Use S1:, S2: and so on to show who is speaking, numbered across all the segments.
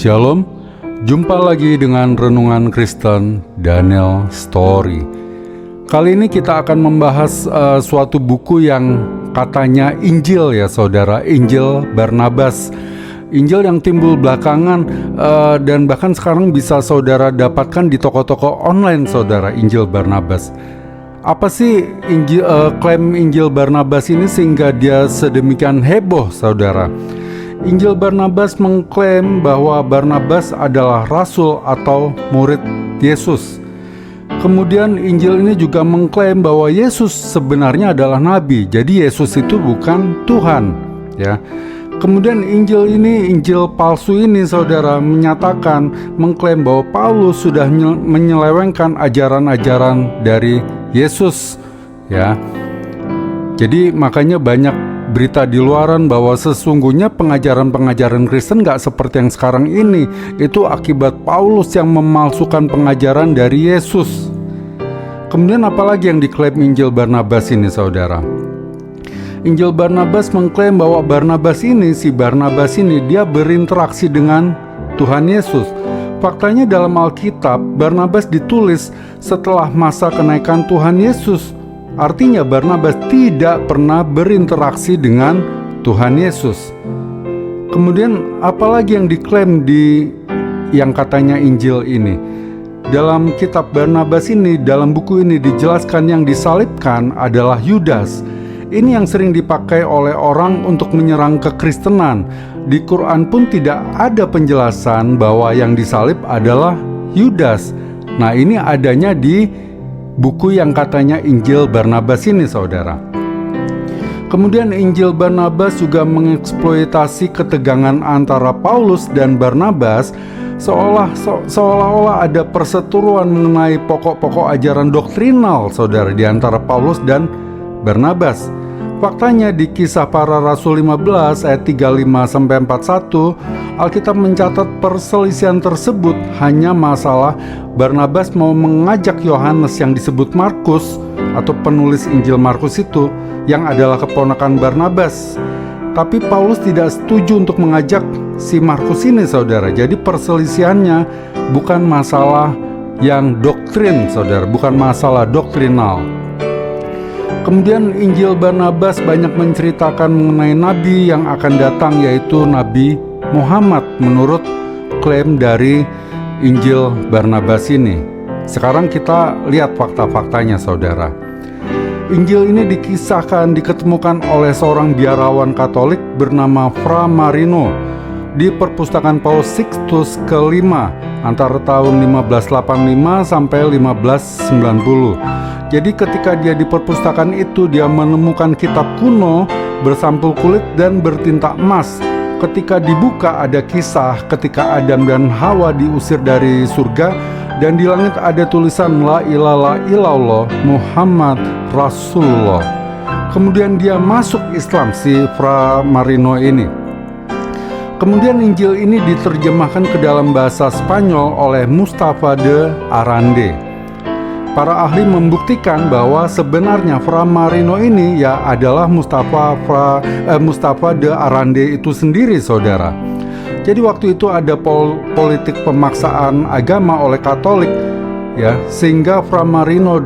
S1: Shalom, jumpa lagi dengan Renungan Kristen Daniel Story. Kali ini kita akan membahas suatu buku yang katanya Injil ya saudara, Injil Barnabas. Injil yang timbul belakangan dan bahkan sekarang bisa saudara dapatkan di toko-toko online saudara, Injil Barnabas. Apa sih klaim Injil Barnabas ini sehingga dia sedemikian heboh saudara? Injil Barnabas mengklaim bahwa Barnabas adalah rasul atau murid Yesus. Kemudian Injil ini juga mengklaim bahwa Yesus sebenarnya adalah nabi. Jadi Yesus itu bukan Tuhan, ya. Kemudian Injil palsu ini saudara mengklaim bahwa Paulus sudah menyelewengkan ajaran-ajaran dari Yesus, ya. Jadi makanya banyak berita di luaran bahwa sesungguhnya pengajaran-pengajaran Kristen gak seperti yang sekarang ini. Itu akibat Paulus yang memalsukan pengajaran dari Yesus. Kemudian apalagi yang diklaim Injil Barnabas ini saudara? Injil Barnabas mengklaim bahwa Barnabas ini dia berinteraksi dengan Tuhan Yesus. Faktanya dalam Alkitab, Barnabas ditulis setelah masa kenaikan Tuhan Yesus. Artinya Barnabas tidak pernah berinteraksi dengan Tuhan Yesus. Kemudian apalagi yang diklaim yang katanya Injil ini? Dalam kitab Barnabas ini, dalam buku ini dijelaskan yang disalibkan adalah Yudas. Ini yang sering dipakai oleh orang untuk menyerang kekristenan. Di Quran pun tidak ada penjelasan bahwa yang disalib adalah Yudas. Nah, ini adanya di buku yang katanya Injil Barnabas ini saudara. Kemudian Injil Barnabas juga mengeksploitasi ketegangan antara Paulus dan Barnabas seolah-olah ada perseteruan mengenai pokok-pokok ajaran doktrinal saudara di antara Paulus dan Barnabas. Faktanya di Kisah Para Rasul 15 ayat 35-41 Alkitab mencatat perselisihan tersebut hanya masalah Barnabas mau mengajak Yohanes yang disebut Markus atau penulis Injil Markus itu yang adalah keponakan Barnabas. Tapi Paulus tidak setuju untuk mengajak si Markus ini saudara. Jadi perselisihannya bukan masalah yang doktrin saudara, bukan masalah doktrinal. Kemudian Injil Barnabas banyak menceritakan mengenai nabi yang akan datang, yaitu Nabi Muhammad menurut klaim dari Injil Barnabas ini. Sekarang kita lihat fakta-faktanya saudara. Injil ini diketemukan oleh seorang biarawan Katolik bernama Fra Marino di perpustakaan Paus Sixtus ke-5 antara tahun 1585 sampai 1590. Jadi ketika dia di perpustakaan itu, dia menemukan kitab kuno bersampul kulit dan bertinta emas. Ketika dibuka ada kisah ketika Adam dan Hawa diusir dari surga, dan di langit ada tulisan La ilaha illallah Muhammad Rasulullah. Kemudian dia masuk Islam si Fra Marino ini. Kemudian Injil ini diterjemahkan ke dalam bahasa Spanyol oleh Mustafa de Arande. Para ahli membuktikan bahwa sebenarnya Fra Marino ini ya adalah Mustafa de Arande itu sendiri saudara. Jadi waktu itu ada politik pemaksaan agama oleh Katolik ya, sehingga Fra Marino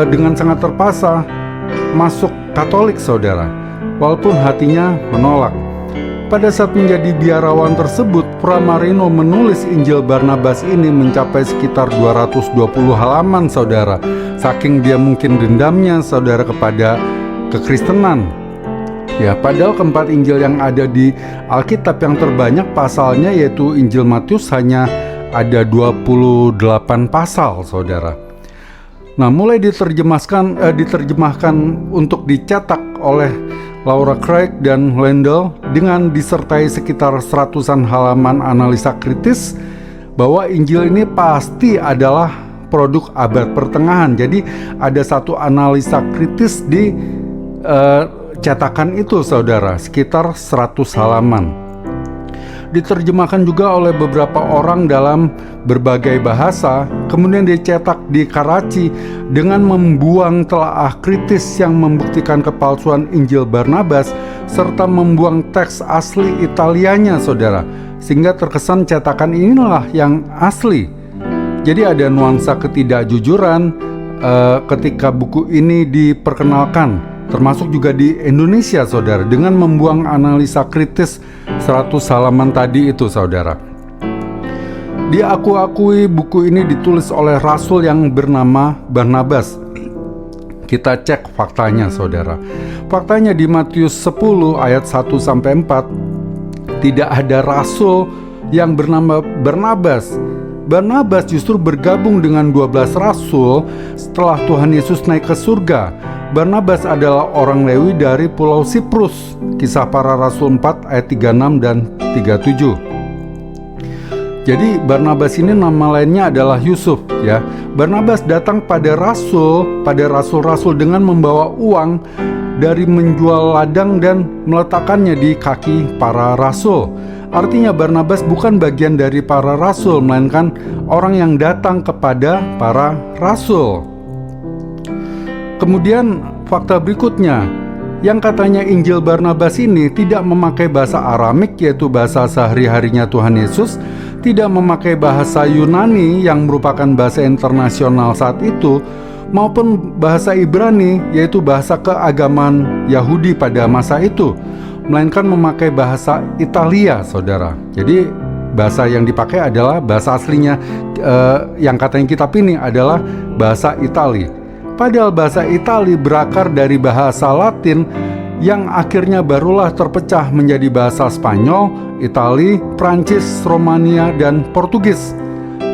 S1: dengan sangat terpaksa masuk Katolik saudara, walaupun hatinya menolak. Pada saat menjadi biarawan tersebut, Fra Marino menulis Injil Barnabas ini mencapai sekitar 220 halaman saudara. Saking dia mungkin dendamnya saudara kepada kekristenan. Ya, padahal keempat Injil yang ada di Alkitab yang terbanyak pasalnya yaitu Injil Matius hanya ada 28 pasal saudara. Nah, mulai diterjemahkan untuk dicetak oleh Laura Craig dan Lendl dengan disertai sekitar 100-an halaman analisa kritis bahwa Injil ini pasti adalah produk abad pertengahan. Jadi ada satu analisa kritis di cetakan itu saudara, sekitar 100 halaman. Diterjemahkan juga oleh beberapa orang dalam berbagai bahasa, kemudian dicetak di Karachi dengan membuang telaah kritis yang membuktikan kepalsuan Injil Barnabas serta membuang teks asli Italianya saudara. sehingga terkesan cetakan inilah yang asli. Jadi ada nuansa ketidakjujuran ketika buku ini diperkenalkan, termasuk juga di Indonesia, saudara, dengan membuang analisa kritis 100 halaman tadi itu, saudara. Diakui buku ini ditulis oleh rasul yang bernama Barnabas. Kita cek faktanya, saudara. Faktanya di Matius 10 ayat 1-4 tidak ada rasul yang bernama Barnabas. Barnabas justru bergabung dengan 12 rasul setelah Tuhan Yesus naik ke surga. Barnabas adalah orang Lewi dari Pulau Siprus. Kisah Para Rasul 4 ayat 36 dan 37. Jadi Barnabas ini nama lainnya adalah Yusuf, ya. Barnabas datang pada rasul-rasul dengan membawa uang dari menjual ladang dan meletakkannya di kaki para rasul. Artinya Barnabas bukan bagian dari para rasul, melainkan orang yang datang kepada para rasul. Kemudian fakta berikutnya, yang katanya Injil Barnabas ini tidak memakai bahasa Aramik, yaitu bahasa sehari-harinya Tuhan Yesus, tidak memakai bahasa Yunani yang merupakan bahasa internasional saat itu, maupun bahasa Ibrani, yaitu bahasa keagamaan Yahudi pada masa itu, melainkan memakai bahasa Italia, saudara. Jadi bahasa yang dipakai adalah bahasa aslinya, yang katanya kitab ini adalah bahasa Itali. Padahal bahasa Itali berakar dari bahasa Latin yang akhirnya barulah terpecah menjadi bahasa Spanyol, Itali, Prancis, Romania, dan Portugis.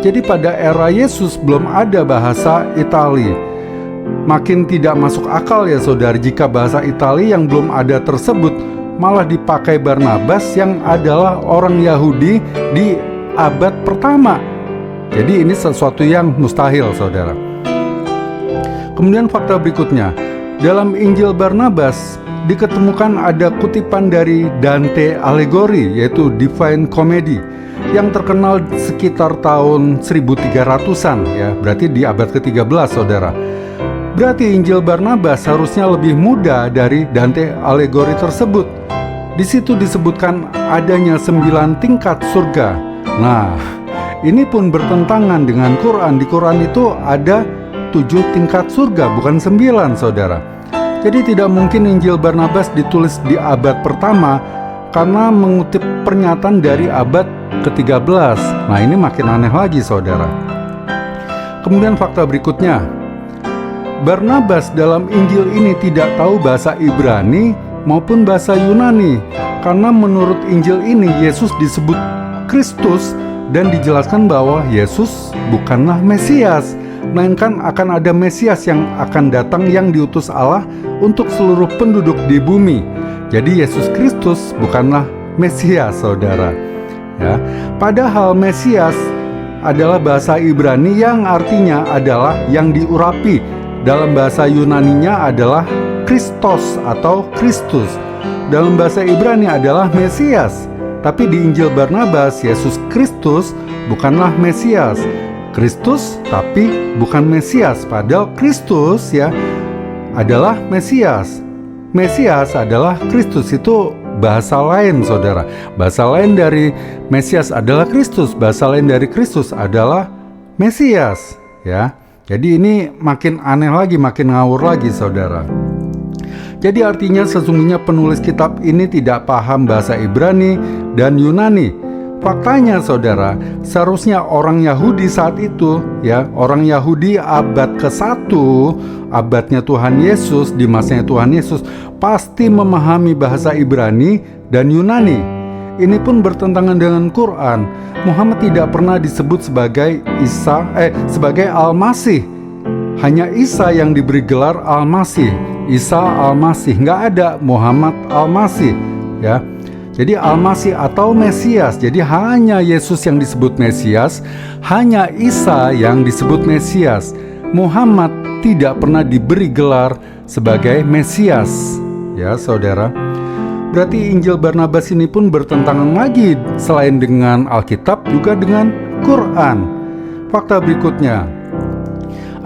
S1: Jadi pada era Yesus belum ada bahasa Itali. Makin tidak masuk akal ya saudara jika bahasa Itali yang belum ada tersebut malah dipakai Barnabas yang adalah orang Yahudi di abad pertama. Jadi ini sesuatu yang mustahil, saudara. Kemudian fakta berikutnya, dalam Injil Barnabas diketemukan ada kutipan dari Dante Alighieri, yaitu Divine Comedy, yang terkenal sekitar tahun 1300-an, ya, berarti di abad ke-13, saudara. Berarti Injil Barnabas harusnya lebih muda dari Dante Alighieri tersebut. Di situ disebutkan adanya 9 tingkat surga. Nah, ini pun bertentangan dengan Quran. Di Quran itu ada 7 tingkat surga, bukan 9, saudara. Jadi tidak mungkin Injil Barnabas ditulis di abad pertama karena mengutip pernyataan dari abad ke-13. Nah, ini makin aneh lagi, saudara. Kemudian fakta berikutnya, Barnabas dalam Injil ini tidak tahu bahasa Ibrani maupun bahasa Yunani, karena menurut Injil ini Yesus disebut Kristus dan dijelaskan bahwa Yesus bukanlah Mesias, melainkan akan ada Mesias yang akan datang yang diutus Allah untuk seluruh penduduk di bumi. Jadi Yesus Kristus bukanlah Mesias, saudara. Ya, padahal Mesias adalah bahasa Ibrani yang artinya adalah yang diurapi. Dalam bahasa Yunaninya adalah Kristos atau Kristus. Dalam bahasa Ibrani adalah Mesias. Tapi di Injil Barnabas, Yesus Kristus bukanlah Mesias. Kristus tapi bukan Mesias. Padahal Kristus ya adalah Mesias. Mesias adalah Kristus. Itu bahasa lain, saudara. Bahasa lain dari Mesias adalah Kristus. Bahasa lain dari Kristus adalah Mesias, ya. Jadi ini makin aneh lagi, makin ngawur lagi, saudara. Jadi artinya sesungguhnya penulis kitab ini tidak paham bahasa Ibrani dan Yunani. Faktanya, saudara, seharusnya orang Yahudi saat itu, ya, orang Yahudi abad ke-1, abadnya Tuhan Yesus, di masanya Tuhan Yesus, pasti memahami bahasa Ibrani dan Yunani. Ini pun bertentangan dengan Quran. Muhammad tidak pernah disebut sebagai sebagai Al-Masih. Hanya Isa yang diberi gelar Al-Masih. Isa Al-Masih, nggak ada Muhammad Al-Masih, ya. Jadi Al-Masih atau Mesias. Jadi hanya Yesus yang disebut Mesias, hanya Isa yang disebut Mesias. Muhammad tidak pernah diberi gelar sebagai Mesias, ya, saudara. Berarti Injil Barnabas ini pun bertentangan lagi, selain dengan Alkitab juga dengan Quran. Fakta berikutnya,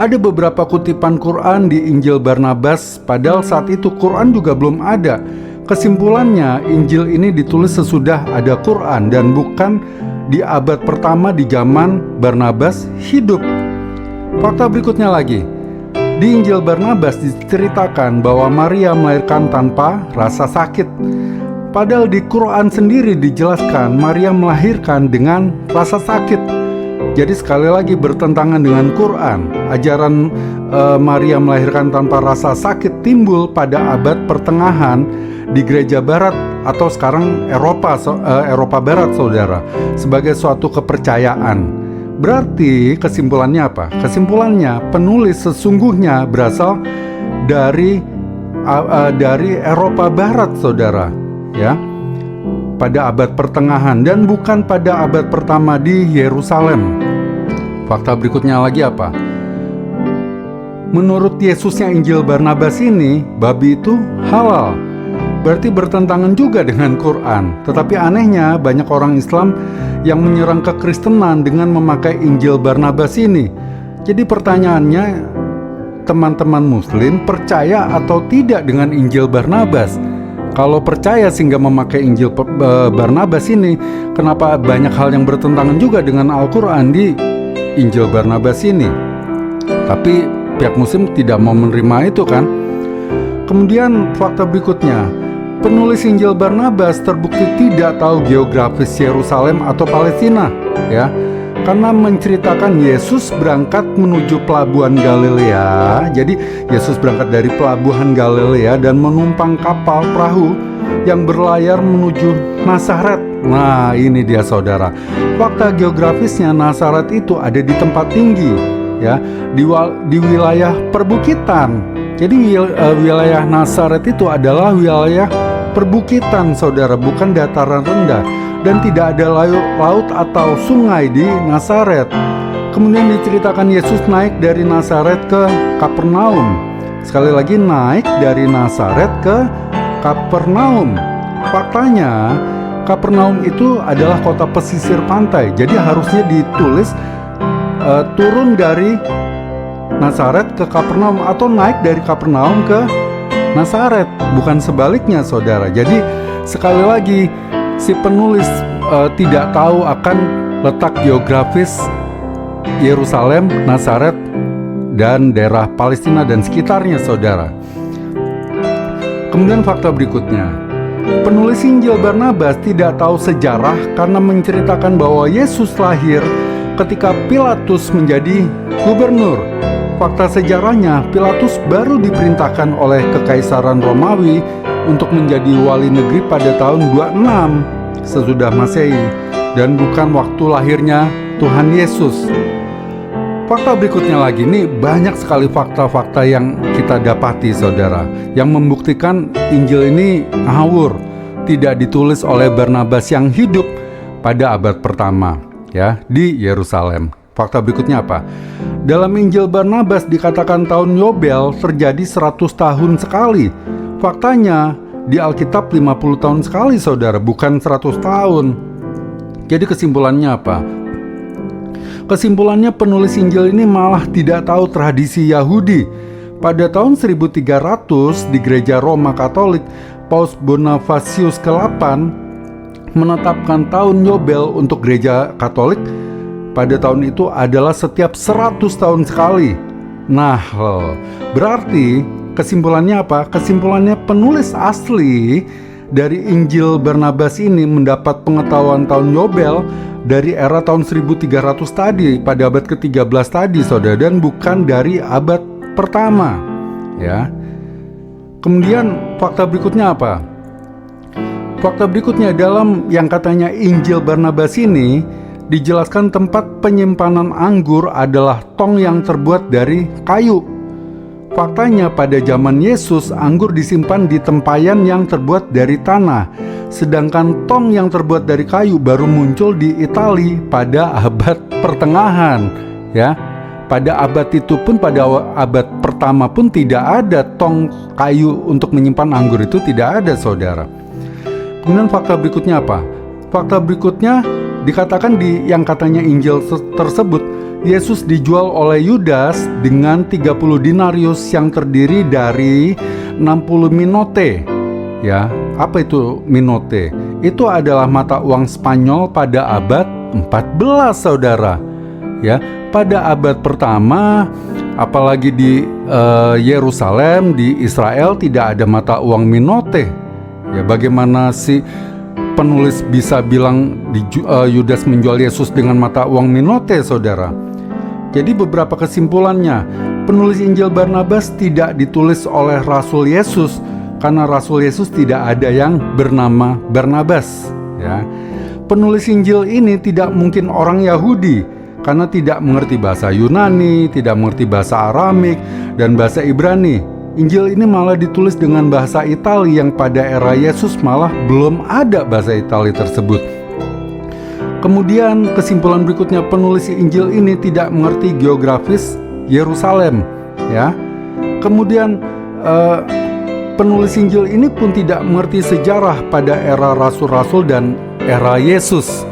S1: ada beberapa kutipan Quran di Injil Barnabas, padahal saat itu Quran juga belum ada. Kesimpulannya, Injil ini ditulis sesudah ada Quran dan bukan di abad pertama di zaman Barnabas hidup. Fakta berikutnya lagi. Di Injil Barnabas diceritakan bahwa Maria melahirkan tanpa rasa sakit. Padahal di Quran sendiri dijelaskan Maria melahirkan dengan rasa sakit. Jadi sekali lagi bertentangan dengan Quran. Ajaran Maria melahirkan tanpa rasa sakit timbul pada abad pertengahan di gereja barat atau sekarang Eropa Barat, saudara, sebagai suatu kepercayaan. Berarti kesimpulannya apa? Kesimpulannya penulis sesungguhnya berasal dari Eropa Barat, saudara, ya, pada abad pertengahan dan bukan pada abad pertama di Yerusalem. Fakta berikutnya lagi apa? Menurut Yesusnya Injil Barnabas ini, babi itu halal. Berarti bertentangan juga dengan Quran. Tetapi anehnya banyak orang Islam yang menyerang kekristenan dengan memakai Injil Barnabas ini. Jadi pertanyaannya, teman-teman Muslim percaya atau tidak dengan Injil Barnabas? Kalau percaya sehingga memakai Injil Barnabas ini, kenapa banyak hal yang bertentangan juga dengan Al-Quran di Injil Barnabas ini? Tapi pihak Muslim tidak mau menerima itu kan? Kemudian fakta berikutnya, penulis Injil Barnabas terbukti tidak tahu geografis Yerusalem atau Palestina, ya, karena menceritakan Yesus berangkat menuju pelabuhan Galilea. Jadi Yesus berangkat dari pelabuhan Galilea dan menumpang kapal perahu yang berlayar menuju Nazaret. Nah, ini dia saudara. Fakta geografisnya, Nazaret itu ada di tempat tinggi, ya, di wilayah perbukitan. Jadi wilayah Nazaret itu adalah wilayah perbukitan, saudara, bukan dataran rendah, dan tidak ada laut atau sungai di Nazaret. Kemudian diceritakan Yesus naik dari Nazaret ke Kapernaum. Sekali lagi, naik dari Nazaret ke Kapernaum. Faktanya, Kapernaum itu adalah kota pesisir pantai. Jadi harusnya ditulis turun dari Nazaret ke Kapernaum atau naik dari Kapernaum ke Nazaret, bukan sebaliknya, saudara. Jadi sekali lagi, si penulis tidak tahu akan letak geografis Yerusalem, Nazaret, dan daerah Palestina dan sekitarnya, saudara. Kemudian fakta berikutnya, penulis Injil Barnabas tidak tahu sejarah karena menceritakan bahwa Yesus lahir ketika Pilatus menjadi gubernur. Fakta sejarahnya, Pilatus baru diperintahkan oleh Kekaisaran Romawi untuk menjadi wali negeri pada tahun 26 sesudah Masehi dan bukan waktu lahirnya Tuhan Yesus. Fakta berikutnya lagi, nih banyak sekali fakta-fakta yang kita dapati, saudara, yang membuktikan Injil ini ngawur, tidak ditulis oleh Barnabas yang hidup pada abad pertama, ya, di Yerusalem. Fakta berikutnya apa? Dalam Injil Barnabas dikatakan tahun Yobel terjadi 100 tahun sekali. Faktanya di Alkitab 50 tahun sekali, saudara, bukan 100 tahun. Jadi kesimpulannya apa? Kesimpulannya penulis Injil ini malah tidak tahu tradisi Yahudi. Pada tahun 1300 di gereja Roma Katolik, Paus Bonifasius ke-8 menetapkan tahun Yobel untuk gereja Katolik pada tahun itu adalah setiap 100 tahun sekali. Nah, berarti kesimpulannya apa? Kesimpulannya penulis asli dari Injil Barnabas ini mendapat pengetahuan tahun Yobel dari era tahun 1300 tadi, pada abad ke-13 tadi, saudara, dan bukan dari abad pertama, ya. Kemudian fakta berikutnya apa? Fakta berikutnya, dalam yang katanya Injil Barnabas ini dijelaskan tempat penyimpanan anggur adalah tong yang terbuat dari kayu. Faktanya pada zaman Yesus anggur disimpan di tempayan yang terbuat dari tanah, sedangkan tong yang terbuat dari kayu baru muncul di Italia pada abad pertengahan, ya. Pada abad itu pun, pada abad pertama pun tidak ada tong kayu untuk menyimpan anggur, itu tidak ada, saudara. Kemudian fakta berikutnya apa? Fakta berikutnya dikatakan di yang katanya Injil tersebut, Yesus dijual oleh Yudas dengan 30 denarius yang terdiri dari 60 minote, ya, Apa itu minote? Itu adalah mata uang Spanyol pada abad 14, saudara. Ya, pada abad pertama, apalagi di Yerusalem, di Israel tidak ada mata uang minote. Ya, bagaimana sih penulis bisa bilang Yudas menjual Yesus dengan mata uang minote, saudara? Jadi beberapa kesimpulannya, penulis Injil Barnabas tidak ditulis oleh Rasul Yesus, karena Rasul Yesus tidak ada yang bernama Barnabas. Ya. Penulis Injil ini tidak mungkin orang Yahudi, karena tidak mengerti bahasa Yunani, tidak mengerti bahasa Aramik, dan bahasa Ibrani. Injil ini malah ditulis dengan bahasa Itali yang pada era Yesus malah belum ada bahasa Itali tersebut. Kemudian kesimpulan berikutnya, penulis Injil ini tidak mengerti geografis Yerusalem, ya. Kemudian penulis Injil ini pun tidak mengerti sejarah pada era rasul-rasul dan era Yesus.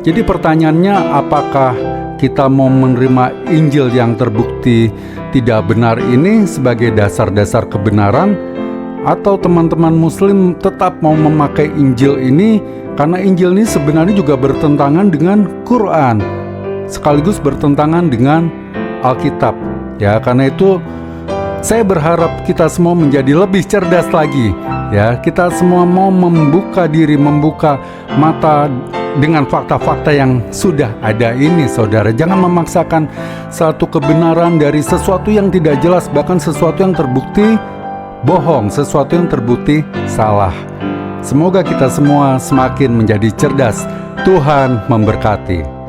S1: Jadi pertanyaannya, apakah kita mau menerima Injil yang terbukti tidak benar ini sebagai dasar-dasar kebenaran, atau teman-teman Muslim tetap mau memakai Injil ini karena Injil ini sebenarnya juga bertentangan dengan Quran, sekaligus bertentangan dengan Alkitab. Ya, karena itu saya berharap kita semua menjadi lebih cerdas lagi. Ya, kita semua mau membuka diri, membuka mata dengan fakta-fakta yang sudah ada ini, saudara. Jangan memaksakan satu kebenaran dari sesuatu yang tidak jelas, bahkan sesuatu yang terbukti bohong, sesuatu yang terbukti salah. Semoga kita semua semakin menjadi cerdas. Tuhan memberkati.